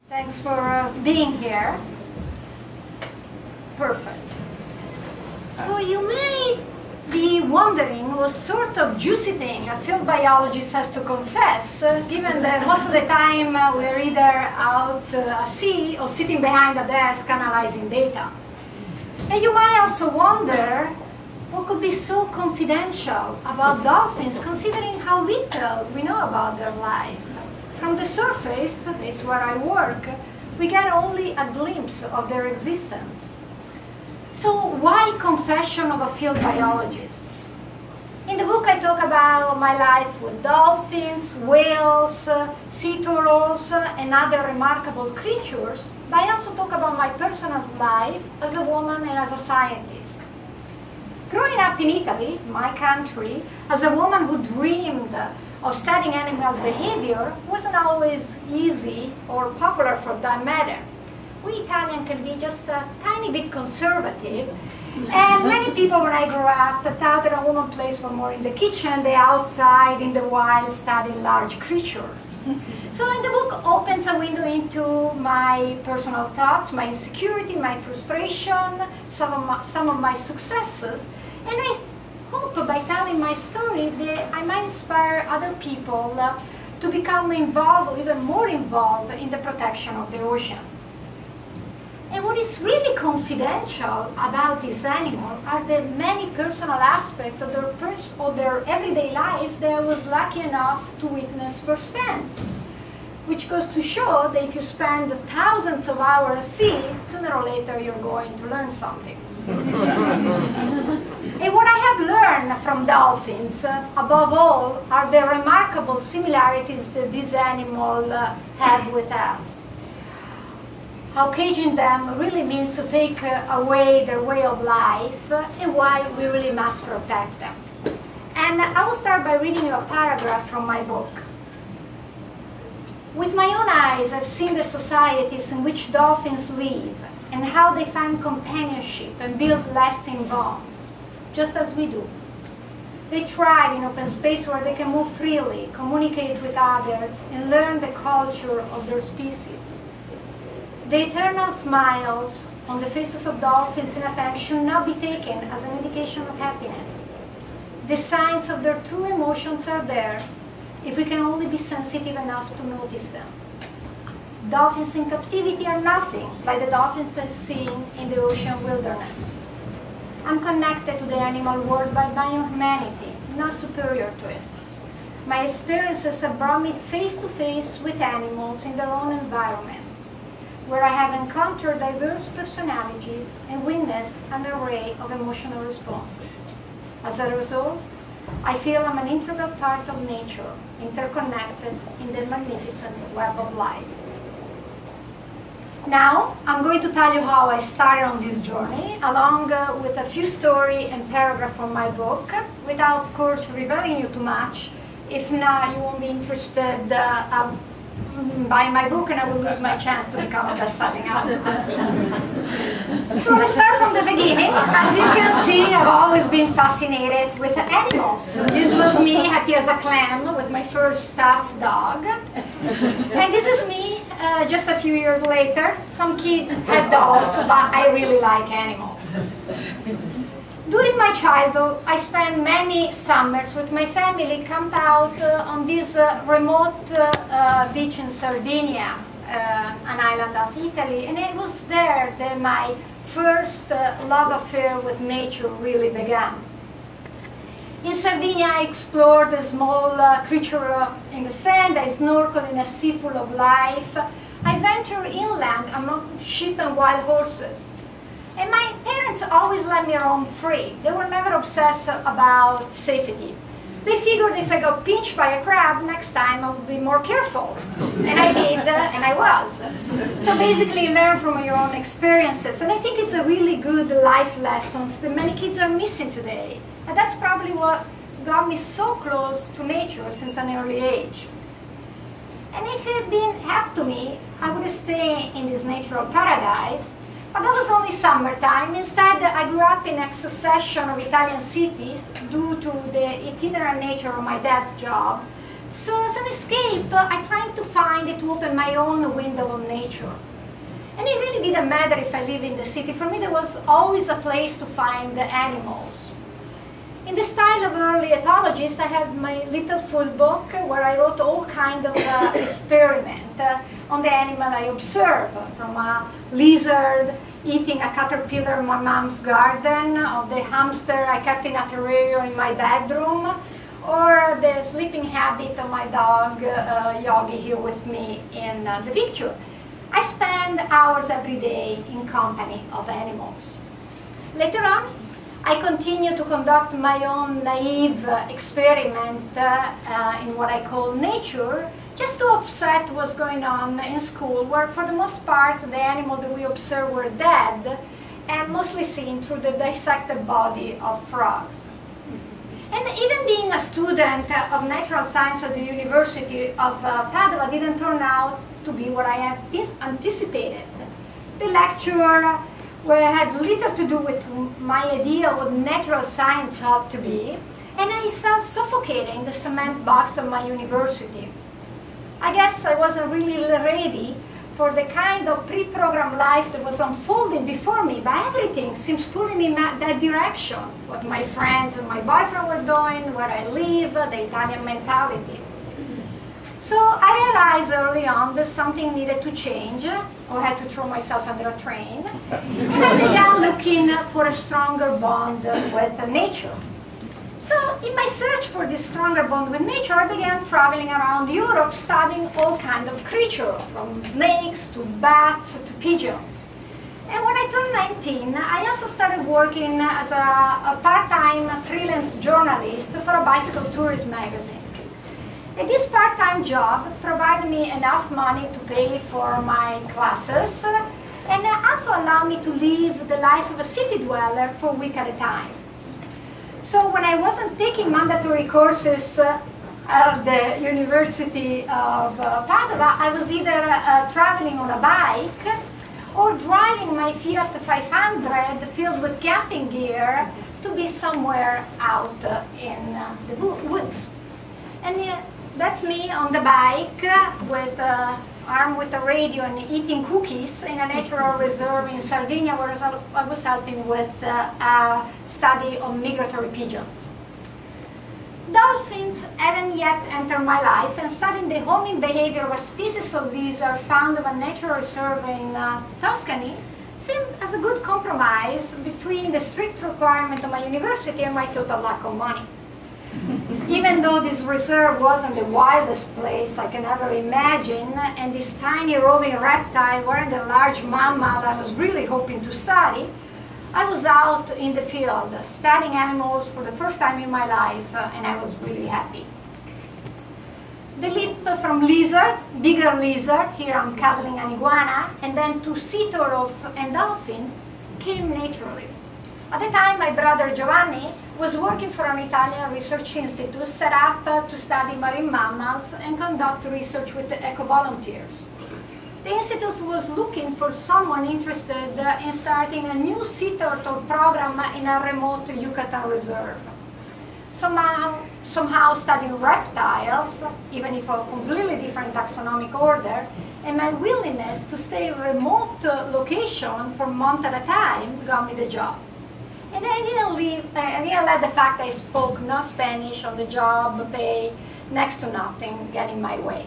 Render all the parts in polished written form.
Thanks for being here. Perfect. So you may be wondering what sort of juicy thing a field biologist has to confess, given that most of the time we're either out at sea or sitting behind a desk analyzing data. And you might also wonder what could be so confidential about dolphins, considering how little we know about their life. From the surface, that's where I work, we get only a glimpse of their existence. So why confession of a field biologist? In the book I talk about my life with dolphins, whales, sea turtles, and other remarkable creatures, but I also talk about my personal life as a woman and as a scientist. Growing up in Italy, my country, as a woman who dreamed of studying animal behavior wasn't always easy or popular for that matter. We Italians can be just a tiny bit conservative, and many people when I grew up thought that a woman plays for more in the kitchen than outside in the wild studying large creatures. So in the book opens a window into my personal thoughts, my insecurity, my frustration, some of my successes, and I hope by telling my story that I might inspire other people to become involved, or even more involved, in the protection of the oceans. And what is really confidential about this animal are the many personal aspects of their everyday life that I was lucky enough to witness firsthand. Which goes to show that if you spend thousands of hours at sea, sooner or later you're going to learn something. And what I have learned from dolphins, above all, are the remarkable similarities that this animal have with us. How caging them really means to take away their way of life, and why we really must protect them. And I will start by reading a paragraph from my book. With my own eyes, I've seen the societies in which dolphins live, and how they find companionship and build lasting bonds, just as we do. They thrive in open space where they can move freely, communicate with others, and learn the culture of their species. The eternal smiles on the faces of dolphins in a tank should not be taken as an indication of happiness. The signs of their true emotions are there, if we can only be sensitive enough to notice them. Dolphins in captivity are nothing like the dolphins I've seen in the ocean wilderness. I'm connected to the animal world by my humanity, not superior to it. My experiences have brought me face to face with animals in their own environments, where I have encountered diverse personalities and witnessed an array of emotional responses. As a result, I feel I'm an integral part of nature, interconnected in the magnificent web of life. Now, I'm going to tell you how I started on this journey, along with a few stories and paragraphs from my book, without, of course, revealing you too much. If not, you won't be interested buy my book and I will lose my chance to become a best-selling author. So let's start from the beginning. As you can see, I've always been fascinated with animals. This was me, happy as a clam, with my first stuffed dog. And this is me just a few years later. Some kids had dogs, but I really like animals. During my childhood, I spent many summers with my family camped out on this remote beach in Sardinia, an island of Italy, and it was there that my first love affair with nature really began. In Sardinia, I explored a small creature in the sand, I snorkeled in a sea full of life, I ventured inland among sheep and wild horses. And my parents always let me roam free. They were never obsessed about safety. They figured if I got pinched by a crab, next time I would be more careful. And I did, and I was. So basically learn from your own experiences. And I think it's a really good life lessons that many kids are missing today. And that's probably what got me so close to nature since an early age. And if it had been up to me, I would stay in this natural paradise. But that was only summertime. Instead, I grew up in a succession of Italian cities due to the itinerant nature of my dad's job, So as an escape, I tried to find it to open my own window of nature. And it really didn't matter if I live in the city. For me, there was always a place to find the animals. In the style of early ethologist, I have my little food book where I wrote all kinds of experiments on the animal I observe, from a lizard eating a caterpillar in my mom's garden, of the hamster I kept in a terrarium in my bedroom, or the sleeping habit of my dog, Yogi, here with me in the picture. I spend hours every day in company of animals. Later on, I continue to conduct my own naive experiment in what I call nature, just to offset what's going on in school, where for the most part the animals that we observed were dead and mostly seen through the dissected body of frogs. And even being a student of natural science at the University of Padua didn't turn out to be what I had anticipated. The lecture had little to do with my idea of what natural science ought to be, and I felt suffocated in the cement box of my university. I guess I wasn't really ready for the kind of pre-programmed life that was unfolding before me, but everything seems pulling me in that direction. What my friends and my boyfriend were doing, where I live, the Italian mentality. So I realized early on that something needed to change, or I had to throw myself under a train, and I began looking for a stronger bond with nature. So in my search for this stronger bond with nature, I began traveling around Europe studying all kinds of creatures, from snakes to bats to pigeons. And when I turned 19, I also started working as a part-time freelance journalist for a bicycle tourism magazine. And this part-time job provided me enough money to pay for my classes and also allowed me to live the life of a city dweller for a week at a time. So when I wasn't taking mandatory courses at the University of Padua, I was either traveling on a bike or driving my Fiat 500 filled with camping gear to be somewhere out in the woods. And that's me on the bike, with armed with a radio and eating cookies in a natural reserve in Sardinia, where I was helping with a study of migratory pigeons. Dolphins hadn't yet entered my life, and studying the homing behavior of a species of lizard found in a natural reserve in Tuscany seemed as a good compromise between the strict requirement of my university and my total lack of money. Even though this reserve wasn't the wildest place I can ever imagine, and this tiny roving reptile weren't the large mammal I was really hoping to study, I was out in the field studying animals for the first time in my life, and I was really happy. The leap from lizard, bigger lizard, here I'm cuddling an iguana, and then to sea turtles and dolphins came naturally. At the time, my brother Giovanni was working for an Italian research institute set up to study marine mammals and conduct research with the eco-volunteers. The institute was looking for someone interested in starting a new sea turtle program in a remote Yucatan reserve. Somehow studying reptiles, even if of a completely different taxonomic order, and my willingness to stay in a remote location for a month at a time got me the job. And I didn't let the fact I spoke no Spanish on the job, pay next to nothing, get in my way.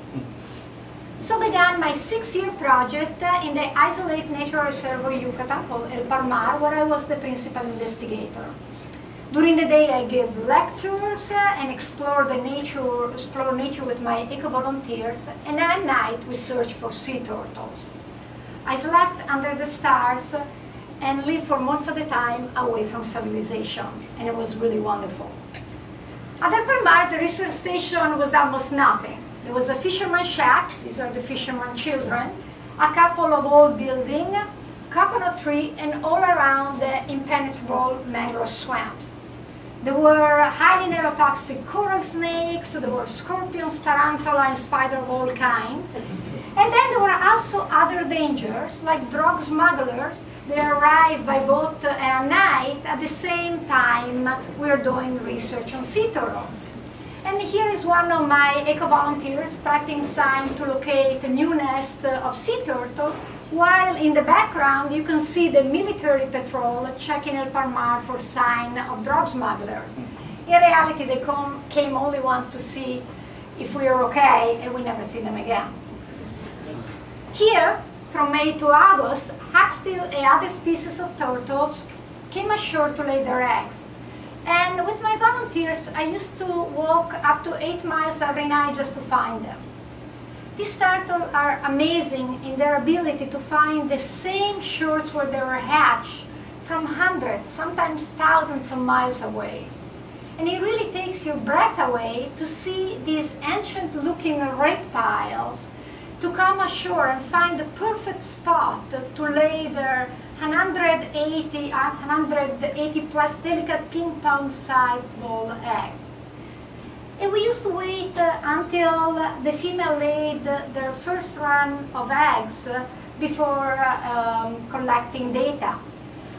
So began my 6-year project in the isolated natural reserve of Yucatan called El Palmar, where I was the principal investigator. During the day I gave lectures and explored nature with my eco-volunteers, and at night we searched for sea turtles. I slept under the stars and lived for months at a time away from civilization, and it was really wonderful. At El Palmar, the research station was almost nothing. There was a fisherman's shack, these are the fisherman's children, a couple of old buildings, coconut tree, and all around the impenetrable mangrove swamps. There were highly neurotoxic coral snakes, there were scorpions, tarantula, and spiders of all kinds. And then there were also other dangers, like drug smugglers. They arrived by boat at night at the same time we were doing research on sea turtles. And here is one of my eco-volunteers practicing sign to locate a new nest of sea turtle, while in the background you can see the military patrol checking El Palmar for sign of drug smugglers. In reality, they came only once to see if we are okay, and we never see them again. Here, from May to August, hawksbill and other species of turtles came ashore to lay their eggs. And with my volunteers, I used to walk up to 8 miles every night just to find them. These turtles are amazing in their ability to find the same shores where they were hatched from hundreds, sometimes thousands of miles away. And it really takes your breath away to see these ancient-looking reptiles to come ashore and find the perfect spot to lay their 180 plus delicate ping-pong-sized ball eggs. And we used to wait until the female laid their first run of eggs before collecting data.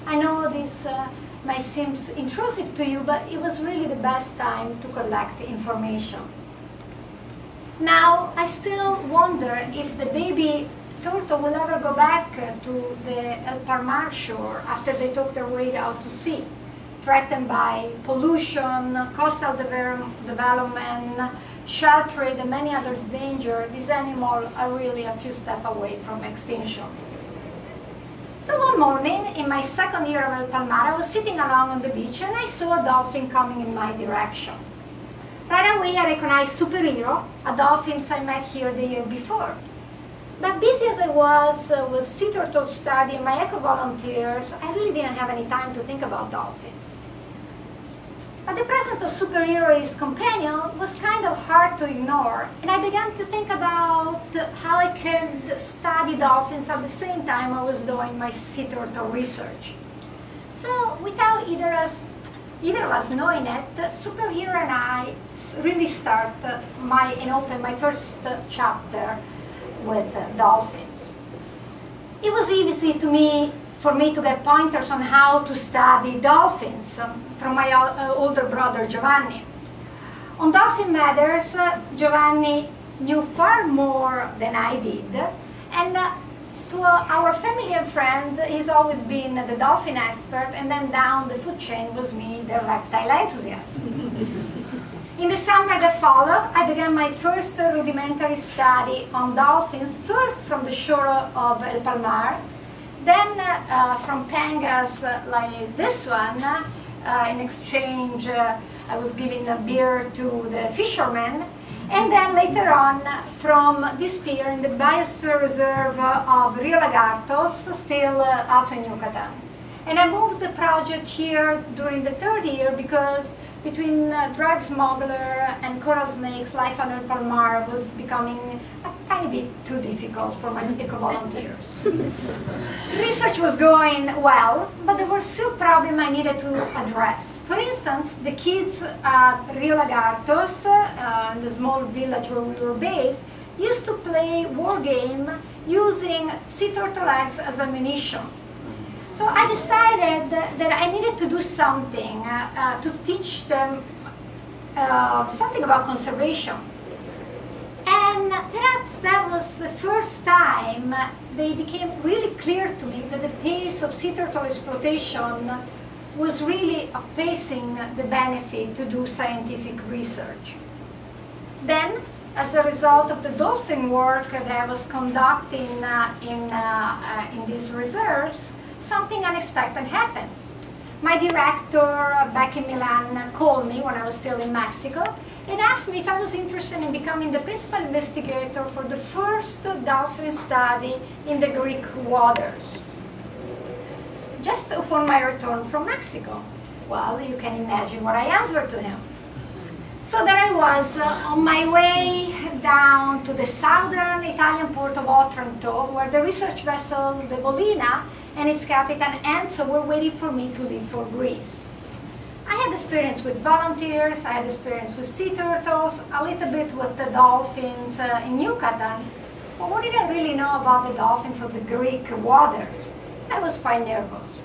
I know this might seem intrusive to you, but it was really the best time to collect information. Now, I still wonder if the baby turtle will ever go back to the El Palmar shore after they took their way out to sea, threatened by pollution, coastal development, shell trade, and many other dangers. These animals are really a few steps away from extinction. So one morning, in my second year of El Palmar, I was sitting along on the beach and I saw a dolphin coming in my direction. Right away, I recognized Superhero, a dolphin I met here the year before. But busy as I was with sea turtle study and my eco-volunteers, I really didn't have any time to think about dolphins. But the presence of Superhero, his companion, was kind of hard to ignore, and I began to think about how I could study dolphins at the same time I was doing my sea turtle research. So, without either of us knowing it, Superhero and I really opened my first chapter with dolphins. It was easy for me to get pointers on how to study dolphins from my older brother Giovanni. On dolphin matters, Giovanni knew far more than I did, and to our family and friends, he's always been the dolphin expert, and then down the food chain was me, the reptile enthusiast. In the summer that followed, I began my first rudimentary study on dolphins, first from the shore of El Palmar, then from pangas like this one. In exchange, I was giving a beer to the fishermen, and then later on from this pier in the Biosphere Reserve of Rio Lagartos, still also in Yucatan. And I moved the project here during the third year because between drug smuggler and coral snakes, life on El Palmar was becoming a tiny bit too difficult for my eco-volunteers. Research was going well, but there were still problems I needed to address. For instance, the kids at Rio Lagartos, the small village where we were based, used to play war game using sea turtle eggs as ammunition. So I decided that I needed to do something to teach them something about conservation. And perhaps that was the first time they became really clear to me that the pace of sea turtle exploitation was really outpacing the benefit to do scientific research. Then, as a result of the dolphin work that I was conducting in these reserves, something unexpected happened. My director back in Milan called me when I was still in Mexico and asked me if I was interested in becoming the principal investigator for the first dolphin study in the Greek waters, just upon my return from Mexico. Well, you can imagine what I answered to him. So there I was on my way down to the southern Italian port of Otranto, where the research vessel, the Bolina, and its captain Enzo were waiting for me to leave for Greece. I had experience with volunteers, I had experience with sea turtles, a little bit with the dolphins in Yucatan, but what did I really know about the dolphins of the Greek waters? I was quite nervous.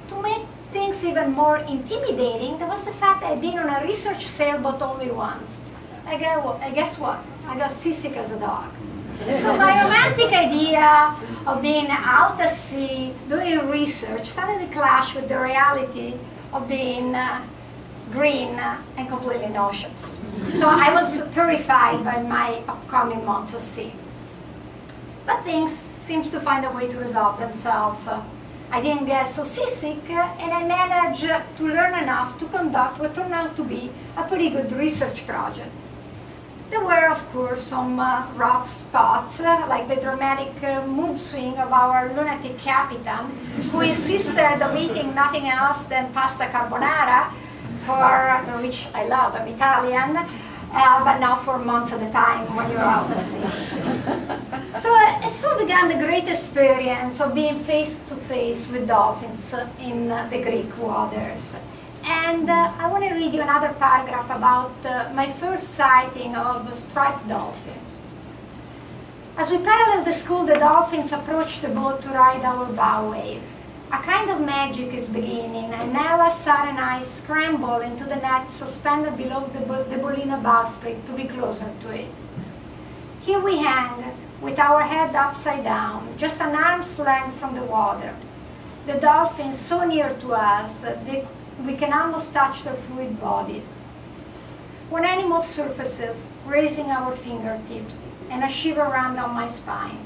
To make things things even more intimidating, there was the fact that I'd been on a research sailboat only once. I guess what? I got seasick as a dog. So my romantic idea of being out at sea, doing research, suddenly clashed with the reality of being green and completely nauseous. So I was terrified by my upcoming months at sea. But things seems to find a way to resolve themselves. I didn't get so seasick, and I managed to learn enough to conduct what turned out to be a pretty good research project. There were, of course, some rough spots, like the dramatic mood swing of our lunatic captain, who insisted on eating nothing else than pasta carbonara, which I love, I'm Italian, but not for months at a time when you're out at sea. So began the great experience of being face to face with dolphins in the Greek waters. And I want to read you another paragraph about my first sighting of striped dolphins. As we paralleled the school, the dolphins approached the boat to ride our bow wave. A kind of magic is beginning, and Nella, Sarah, and I scramble into the net suspended below the Bolina bowsprit to be closer to it. Here we hang, with our head upside down, just an arm's length from the water. The dolphins so near to us, we can almost touch their fluid bodies. One animal surfaces, raising our fingertips, and a shiver ran down my spine.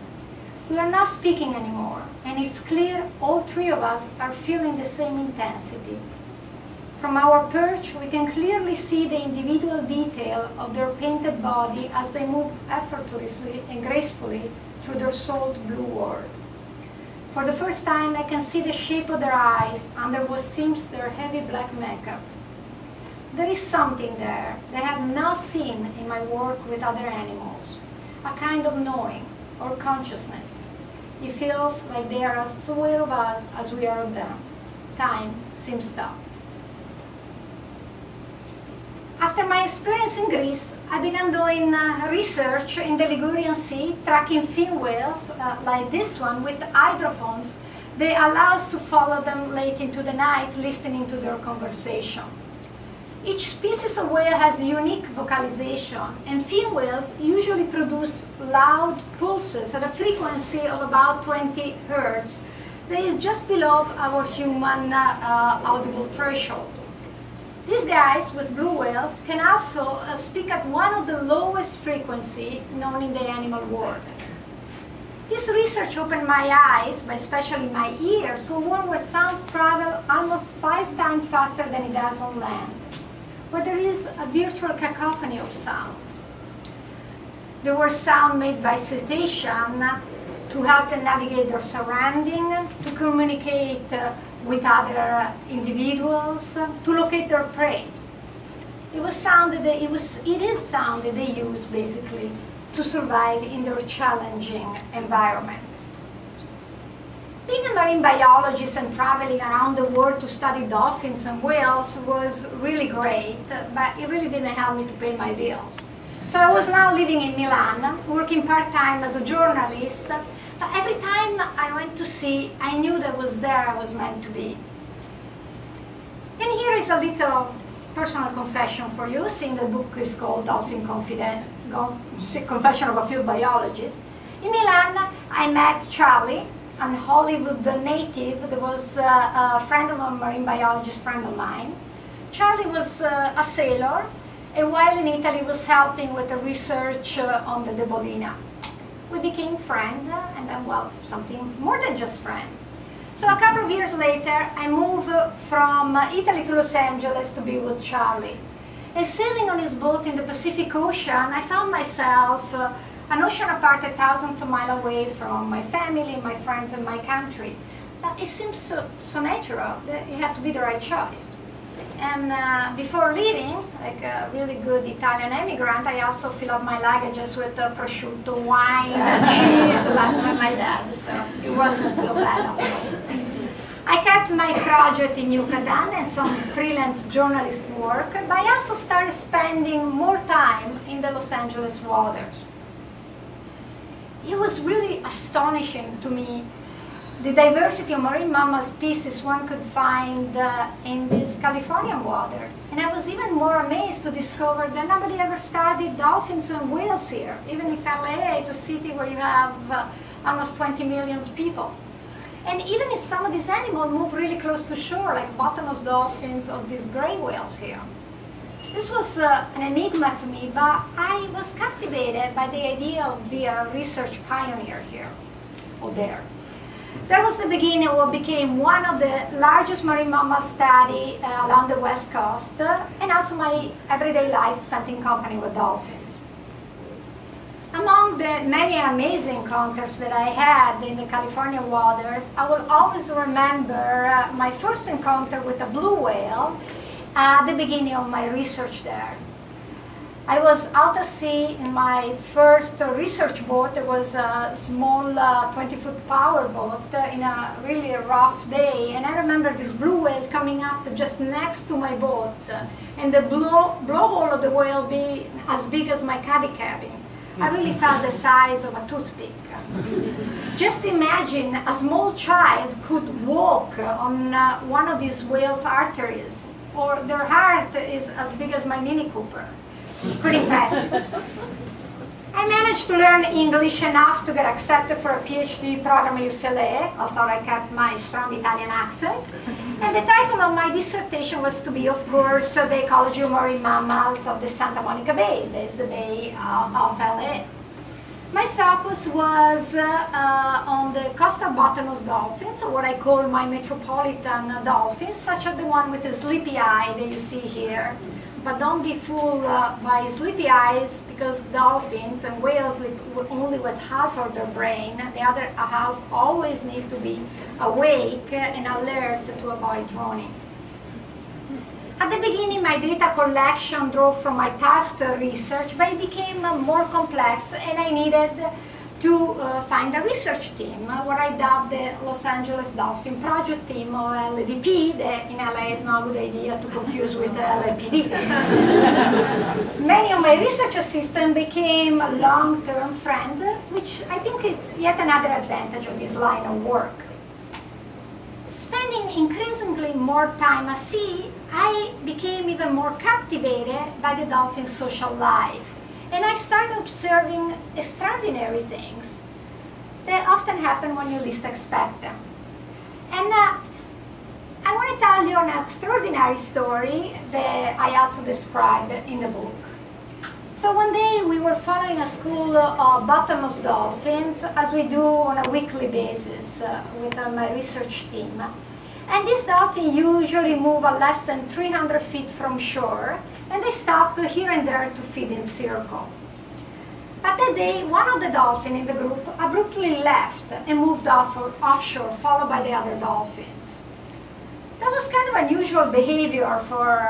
We are not speaking anymore, and it's clear all three of us are feeling the same intensity. From our perch, we can clearly see the individual detail of their painted body as they move effortlessly and gracefully through their salt blue world. For the first time, I can see the shape of their eyes under what seems their heavy black makeup. There is something there that I have not seen in my work with other animals, a kind of knowing or consciousness. It feels like they are as aware of us as we are of them. Time seems stopped. After my experience in Greece, I began doing research in the Ligurian Sea, tracking fin whales like this one with hydrophones. They allow us to follow them late into the night, listening to their conversation. Each species of whale has unique vocalization, and fin whales usually produce loud pulses at a frequency of about 20 Hertz. That is just below our human audible threshold. These guys with blue whales can also speak at one of the lowest frequencies known in the animal world. This research opened my eyes, but especially my ears, to a world where sounds travel almost 5 times faster than it does on land, where there is a virtual cacophony of sound. There were sounds made by cetaceans to help them navigate their surrounding, to communicate with other individuals, to locate their prey. It is sound that they use basically to survive in their challenging environment. Being a marine biologist and traveling around the world to study dolphins and whales was really great, but it really didn't help me to pay my bills. So I was now living in Milan, working part-time as a journalist. But every time I went to sea, I knew that was there I was meant to be. And here is a little personal confession for you, seeing the book is called Dolphin Confidential, Confession of a Field Biologist. In Milan, I met Charlie, an Hollywood native that was a friend of a marine biologist friend of mine. Charlie was a sailor, and while in Italy was helping with the research on the Bolina. We became friends, and then, well, something more than just friends. So a couple of years later, I moved from Italy to Los Angeles to be with Charlie. And sailing on his boat in the Pacific Ocean, I found myself an ocean apart, thousands of miles away from my family, my friends, and my country. But it seems so natural that it had to be the right choice. And before leaving, like a really good Italian immigrant, I also filled up my luggages with prosciutto, wine, cheese, like my dad, so it wasn't so bad after all. I kept my project in Yucatan and some freelance journalist work, but I also started spending more time in the Los Angeles waters. It was really astonishing to me the diversity of marine mammal species one could find in these Californian waters. And I was even more amazed to discover that nobody ever studied dolphins and whales here, even if LA is a city where you have almost 20 million people. And even if some of these animals move really close to shore, like bottlenose dolphins or these gray whales here. This was an enigma to me, but I was captivated by the idea of being a research pioneer here, or there. That was the beginning of what became one of the largest marine mammal study along the West Coast, and also my everyday life spent in company with dolphins. Among the many amazing encounters that I had in the California waters, I will always remember my first encounter with a blue whale at the beginning of my research there. I was out at sea in my first research boat. It was a small 20-foot power boat in a really rough day. And I remember this blue whale coming up just next to my boat, and the blowhole of the whale being as big as my caddy cabin. I really felt the size of a toothpick. Just imagine a small child could walk on one of these whale's arteries, or their heart is as big as my Mini Cooper. It's pretty impressive. I managed to learn English enough to get accepted for a PhD program at UCLA, although I kept my strong Italian accent. And the title of my dissertation was to be, of course, the ecology of marine mammals of the Santa Monica Bay. That is the bay of LA. My focus was on the coastal bottlenose dolphins, or what I call my metropolitan dolphins, such as the one with the sleepy eye that you see here. But don't be fooled by sleepy eyes, because dolphins and whales sleep only with half of their brain. The other half always need to be awake and alert to avoid drowning. At the beginning, my data collection drove from my past research, but it became more complex, and I needed to find a research team, what I dubbed the Los Angeles Dolphin Project Team, or LADP. That in LA is not a good idea to confuse with LAPD. Many of my research assistants became a long-term friend, which I think is yet another advantage of this line of work. Spending increasingly more time at sea, I became even more captivated by the dolphin's social life. And I started observing extraordinary things that often happen when you least expect them. And I want to tell you an extraordinary story that I also describe in the book. So one day we were following a school of bottlenose dolphins, as we do on a weekly basis with my research team. And these dolphins usually move at less than 300 feet from shore, and they stop here and there to feed in circle. But that day, one of the dolphins in the group abruptly left and moved offshore, followed by the other dolphins. That was kind of unusual behavior for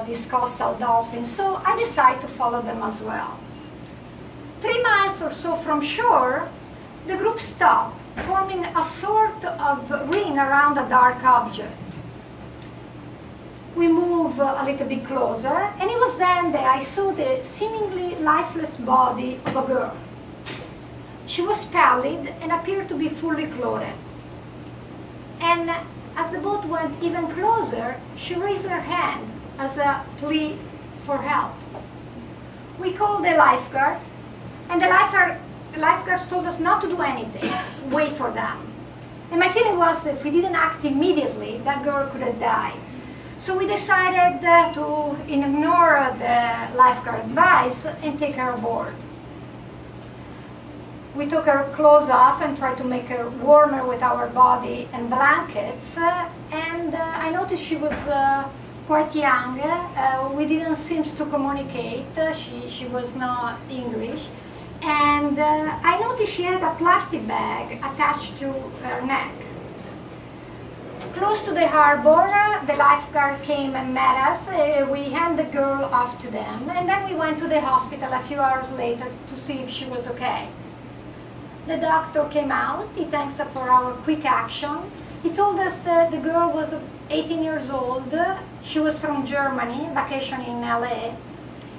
these coastal dolphins, so I decided to follow them as well. 3 miles or so from shore, the group stopped, forming a sort of ring around a dark object. We moved a little bit closer, and it was then that I saw the seemingly lifeless body of a girl. She was pallid and appeared to be fully clothed. And as the boat went even closer, she raised her hand as a plea for help. We called the lifeguards, and the lifeguards told us not to do anything, wait for them. And my feeling was that if we didn't act immediately, that girl could have died. So we decided to ignore the lifeguard advice and take her aboard. We took her clothes off and tried to make her warmer with our body and blankets. And I noticed she was quite young. We didn't seem to communicate. She was not English. And I noticed she had a plastic bag attached to her neck. Close to the harbor, the lifeguard came and met us. We handed the girl off to them, and then we went to the hospital a few hours later to see if she was okay. The doctor came out. He thanked us for our quick action. He told us that the girl was 18 years old. She was from Germany, vacationing in LA.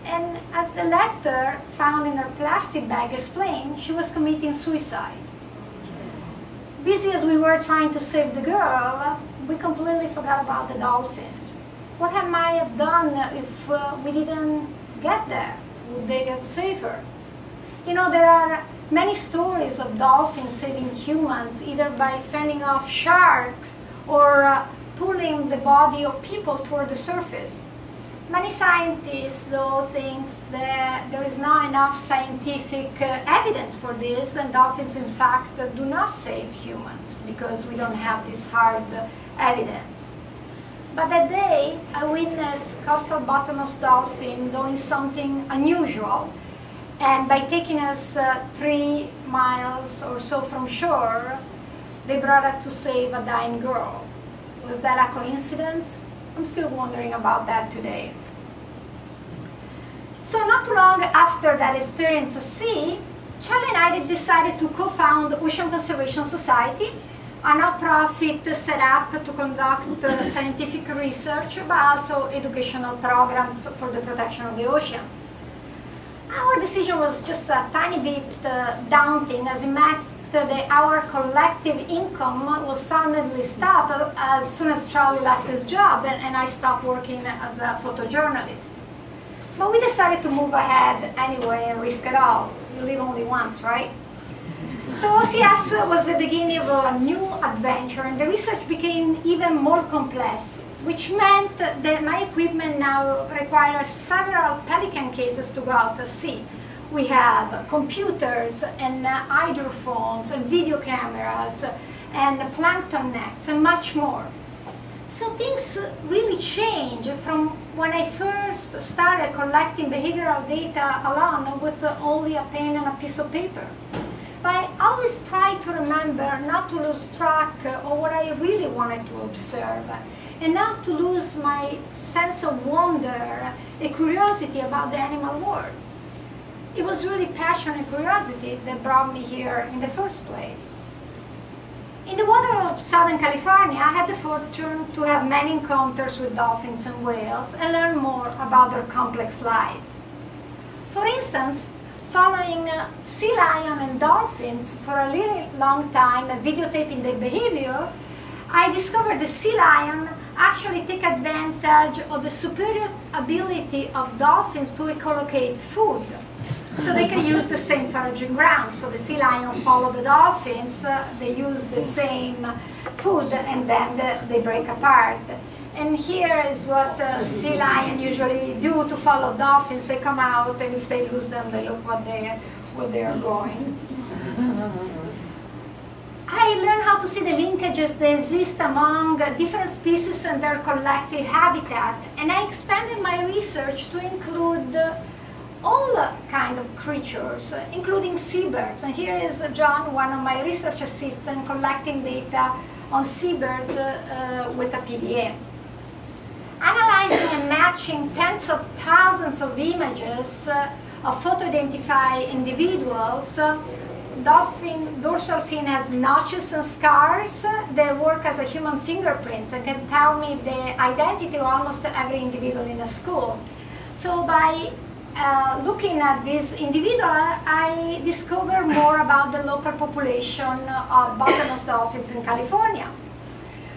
And as the letter found in her plastic bag explained, she was committing suicide. busy as we were trying to save the girl, we completely forgot about the dolphins. What might have done if we didn't get there? Would they have saved her? You know, there are many stories of dolphins saving humans, either by fending off sharks or pulling the body of people toward the surface. Many scientists, though, think that there is not enough scientific evidence for this, and dolphins, in fact, do not save humans because we don't have this hard evidence. But that day, I witnessed coastal bottlenose dolphin doing something unusual, and by taking us 3 miles or so from shore, they brought us to save a dying girl. Was that a coincidence? I'm still wondering about that today. So not too long after that experience at sea, Charlie and I decided to co-found Ocean Conservation Society, a non-profit set up to conduct scientific research, but also educational programs for the protection of the ocean. Our decision was just a tiny bit daunting, as it meant that our collective income will suddenly stop as soon as Charlie left his job and I stopped working as a photojournalist. But we decided to move ahead anyway and risk it all. You live only once, right? So OCS was the beginning of a new adventure, and the research became even more complex, which meant that my equipment now requires several pelican cases to go out to sea. We have computers and hydrophones and video cameras and plankton nets and much more. So things really change from when I first started collecting behavioral data alone with only a pen and a piece of paper. But I always try to remember not to lose track of what I really wanted to observe, and not to lose my sense of wonder and curiosity about the animal world. It was really passion and curiosity that brought me here in the first place. In the water of Southern California, I had the fortune to have many encounters with dolphins and whales and learn more about their complex lives. For instance, following sea lion and dolphins for a really long time and videotaping their behavior, I discovered the sea lion actually take advantage of the superior ability of dolphins to echolocate food. So they can use the same foraging ground. So the sea lion follow the dolphins, they use the same food, and then they break apart. And here is what sea lion usually do to follow dolphins. They come out, and if they lose them, they look what they are going. I learned how to see the linkages that exist among different species and their collective habitat, and I expanded my research to include all kinds of creatures, including seabirds. And here is John, one of my research assistants, collecting data on seabirds with a PDA. Analyzing and matching tens of thousands of images of photo-identified individuals, dorsal fin has notches and scars that work as a human fingerprints and can tell me the identity of almost every individual in a school. So by looking at this individual, I discovered more about the local population of bottlenose dolphins in California.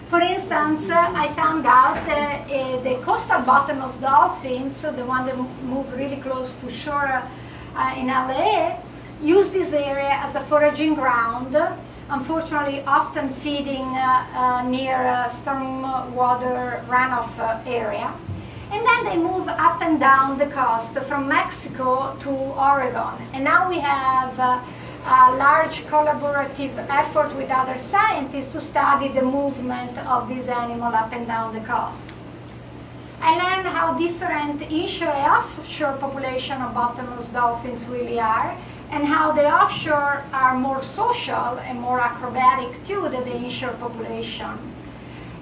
For instance, I found out that the coastal bottlenose dolphins, the one that move really close to shore in LA, use this area as a foraging ground, unfortunately often feeding near stormwater runoff area. And then they move up and down the coast from Mexico to Oregon. And now we have a large collaborative effort with other scientists to study the movement of this animal up and down the coast. I learned how different inshore and offshore population of bottlenose dolphins really are, and how the offshore are more social and more acrobatic too than the inshore population.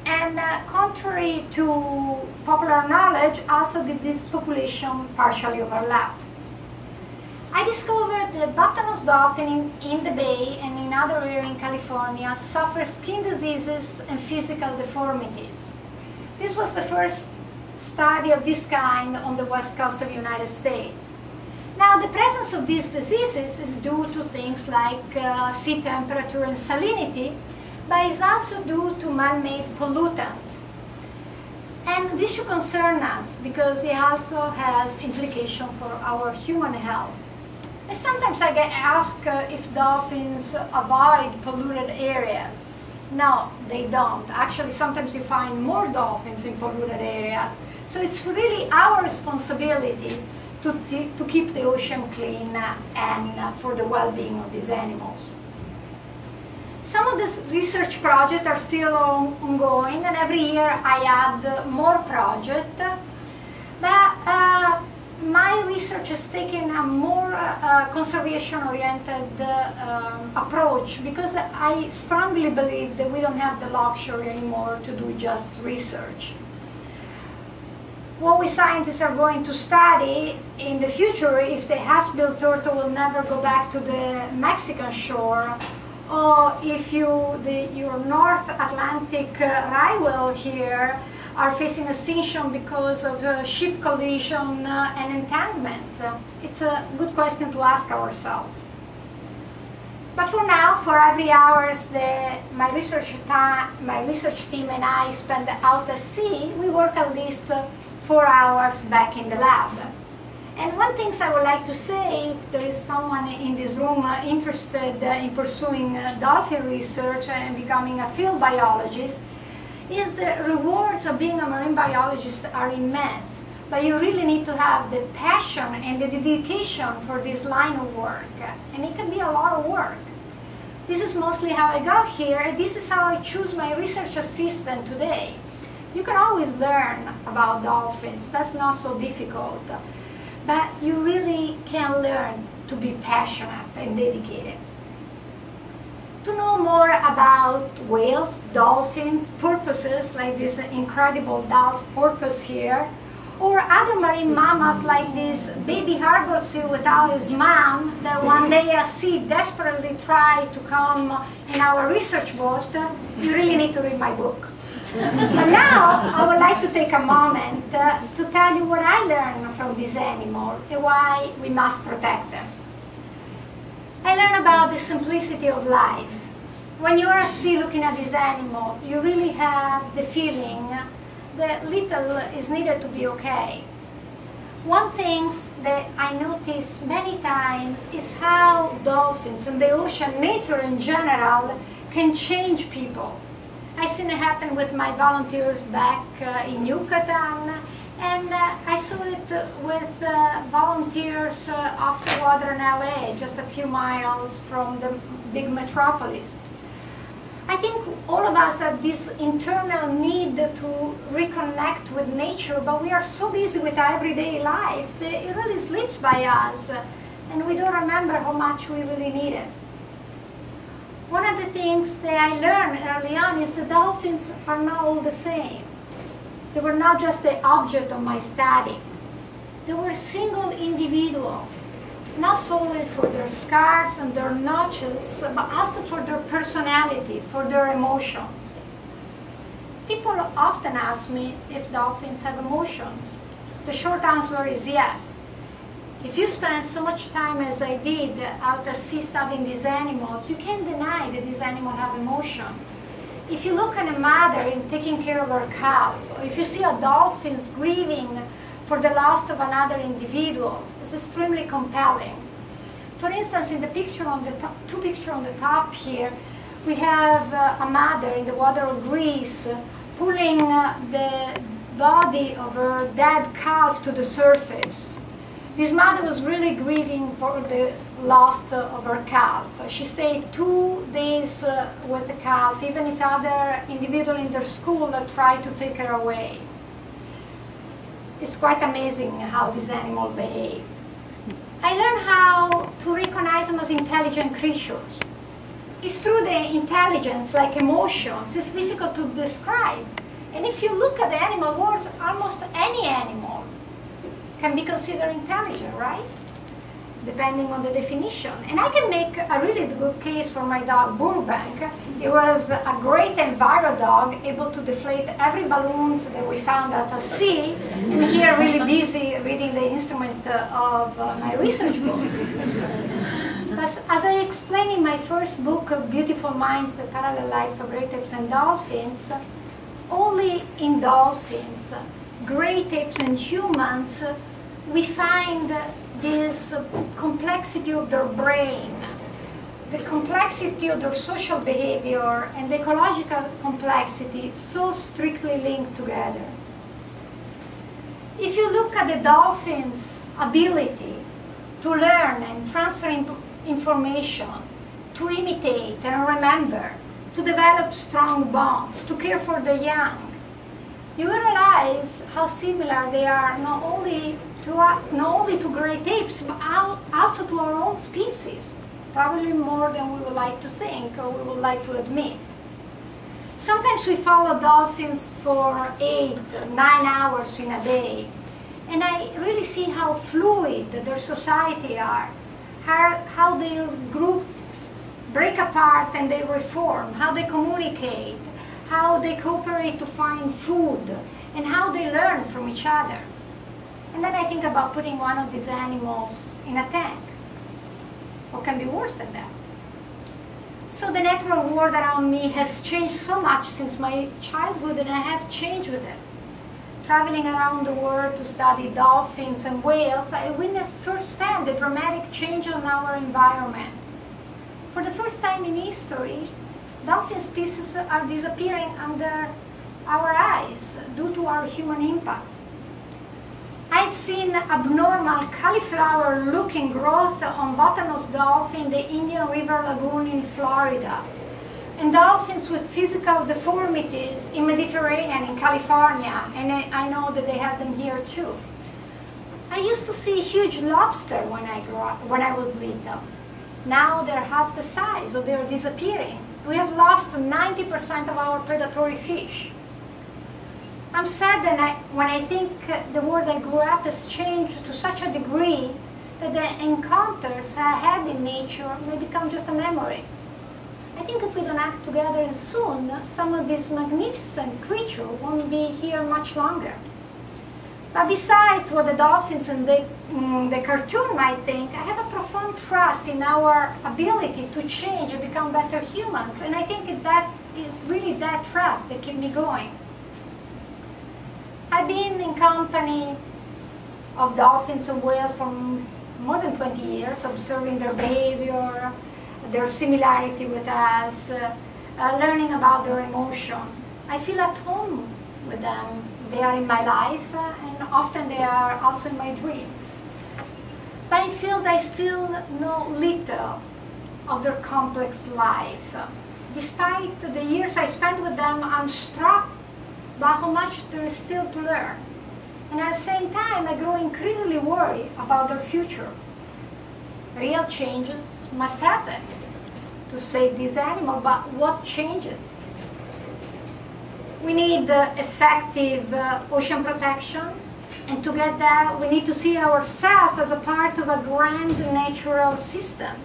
And contrary to popular knowledge, also this population partially overlap. I discovered that bottlenose dolphin in the bay and in other areas in California suffer skin diseases and physical deformities. This was the first study of this kind on the west coast of the United States. Now, the presence of these diseases is due to things like sea temperature and salinity, but it's also due to man-made pollutants. And this should concern us because it also has implications for our human health. And sometimes I get asked if dolphins avoid polluted areas. No, they don't. Actually, sometimes you find more dolphins in polluted areas. So it's really our responsibility to keep the ocean clean and for the well-being of these animals. Some of these research projects are still ongoing, and every year I add more projects. But my research has taken a more conservation-oriented approach because I strongly believe that we don't have the luxury anymore to do just research. What we scientists are going to study in the future if the has-built turtle will never go back to the Mexican shore, or if your North Atlantic rival here are facing extinction because of ship collision and entanglement. It's a good question to ask ourselves. But for now, for every hour my research team and I spend out at sea, we work at least 4 hours back in the lab. And one thing I would like to say, if there is someone in this room interested in pursuing dolphin research and becoming a field biologist, is the rewards of being a marine biologist are immense. But you really need to have the passion and the dedication for this line of work. And it can be a lot of work. This is mostly how I got here, and this is how I choose my research assistant today. You can always learn about dolphins, that's not so difficult. But you really can learn to be passionate and dedicated. To know more about whales, dolphins, porpoises, like this incredible Dall's porpoise here, or other marine mammals like this baby harbor seal without his mom that one day at sea desperately tried to come in our research boat, you really need to read my book. But now, I would like to take a moment to tell you what I learned from this animal and why we must protect them. I learned about the simplicity of life. When you're at sea looking at this animal, you really have the feeling that little is needed to be okay. One thing that I noticed many times is how dolphins and the ocean, nature in general, can change people. I've seen it happen with my volunteers back in Yucatan, and I saw it with volunteers off the water in LA, just a few miles from the big metropolis. I think all of us have this internal need to reconnect with nature, but we are so busy with our everyday life that it really slips by us, and we don't remember how much we really need it. One of the things that I learned early on is the dolphins are not all the same. They were not just the object of my study. They were single individuals, not solely for their scars and their notches, but also for their personality, for their emotions. People often ask me if dolphins have emotions. The short answer is yes. If you spend so much time as I did out at sea studying these animals, you can't deny that these animals have emotion. If you look at a mother in taking care of her calf, or if you see a dolphin grieving for the loss of another individual, it's extremely compelling. For instance, in the picture on the top, two pictures on the top here, we have a mother in the water of Greece pulling the body of her dead calf to the surface. This mother was really grieving for the loss of her calf. She stayed 2 days with the calf, even if other individuals in their school tried to take her away. It's quite amazing how these animals behave. I learned how to recognize them as intelligent creatures. It's true that intelligence, like emotions, is difficult to describe. And if you look at the animal world, almost any animal can be considered intelligent, right? Depending on the definition. And I can make a really good case for my dog, Burbank. He was a great enviro dog, able to deflate every balloon that we found at the sea. And here, really busy reading the instrument of my research book. As I explained in my first book, Beautiful Minds, The Parallel Lives of Great Apes and Dolphins, only in dolphins, great apes and humans, we find this complexity of their brain, the complexity of their social behavior, and the ecological complexity so strictly linked together. If you look at the dolphin's ability to learn and transfer information, to imitate and remember, to develop strong bonds, to care for the young, you realize how similar they are not only to great apes, but also to our own species, probably more than we would like to think or we would like to admit. Sometimes we follow dolphins for 8, 9 hours in a day, and I really see how fluid their society are, how their groups break apart and they reform, how they communicate, how they cooperate to find food, and how they learn from each other. And then I think about putting one of these animals in a tank. What can be worse than that? So the natural world around me has changed so much since my childhood, and I have changed with it. Traveling around the world to study dolphins and whales, I witnessed firsthand the dramatic change in our environment. For the first time in history, dolphin species are disappearing under our eyes due to our human impact. I've seen abnormal cauliflower-looking growth on bottlenose dolphin in the Indian River Lagoon in Florida, and dolphins with physical deformities in Mediterranean, in California, and I know that they have them here too. I used to see huge lobster when I was little. Now they're half the size, so they're disappearing. We have lost 90% of our predatory fish. I'm sad that when I think the world I grew up has changed to such a degree that the encounters I had in nature may become just a memory. I think if we don't act together soon, some of these magnificent creatures won't be here much longer. But besides what the dolphins and the cartoon might think, I have a profound trust in our ability to change and become better humans. And I think that is really that trust that keeps me going. I've been in company of dolphins and whales for more than 20 years, observing their behavior, their similarity with us, learning about their emotion. I feel at home with them. They are in my life, and often they are also in my dream. But I feel I still know little of their complex life. Despite the years I spent with them, I'm struck by how much there is still to learn. And at the same time, I grow increasingly worried about their future. Real changes must happen to save this animal, but what changes? We need effective ocean protection, and to get that, we need to see ourselves as a part of a grand natural system.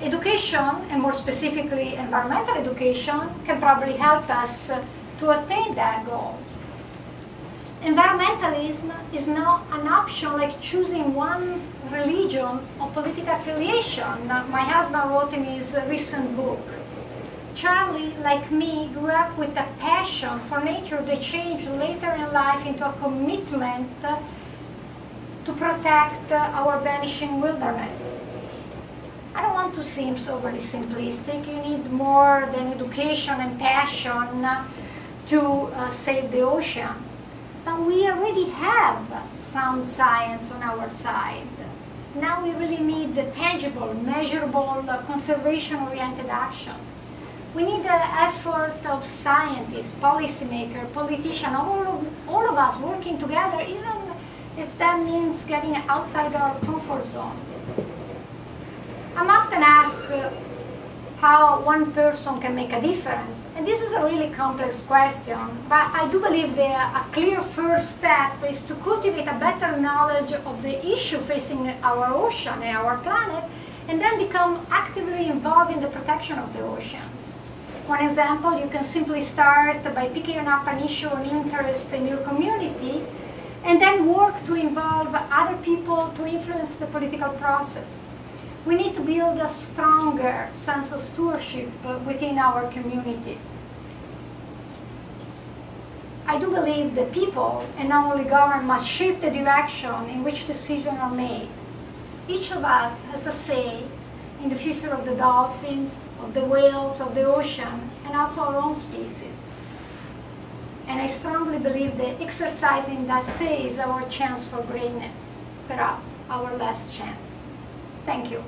Education, and more specifically environmental education, can probably help us to attain that goal. Environmentalism is not an option like choosing one religion or political affiliation. My husband wrote in his recent book. Charlie, like me, grew up with a passion for nature that changed later in life into a commitment to protect our vanishing wilderness. I don't want to seem so overly simplistic. You need more than education and passion to save the ocean. But we already have sound science on our side. Now we really need the tangible, measurable, conservation-oriented action. We need the effort of scientists, policymakers, politicians, all of us working together, even if that means getting outside our comfort zone. I'm often asked how one person can make a difference. And this is a really complex question, but I do believe that a clear first step is to cultivate a better knowledge of the issue facing our ocean and our planet, and then become actively involved in the protection of the ocean. One example, you can simply start by picking up an issue of interest in your community, and then work to involve other other people to influence the political process. We need to build a stronger sense of stewardship within our community. I do believe that people, and not only government, must shape the direction in which decisions are made. Each of us has a say in the future of the dolphins, of the whales, of the ocean, and also our own species. And I strongly believe that exercising that say is our chance for greatness, perhaps our last chance. Thank you.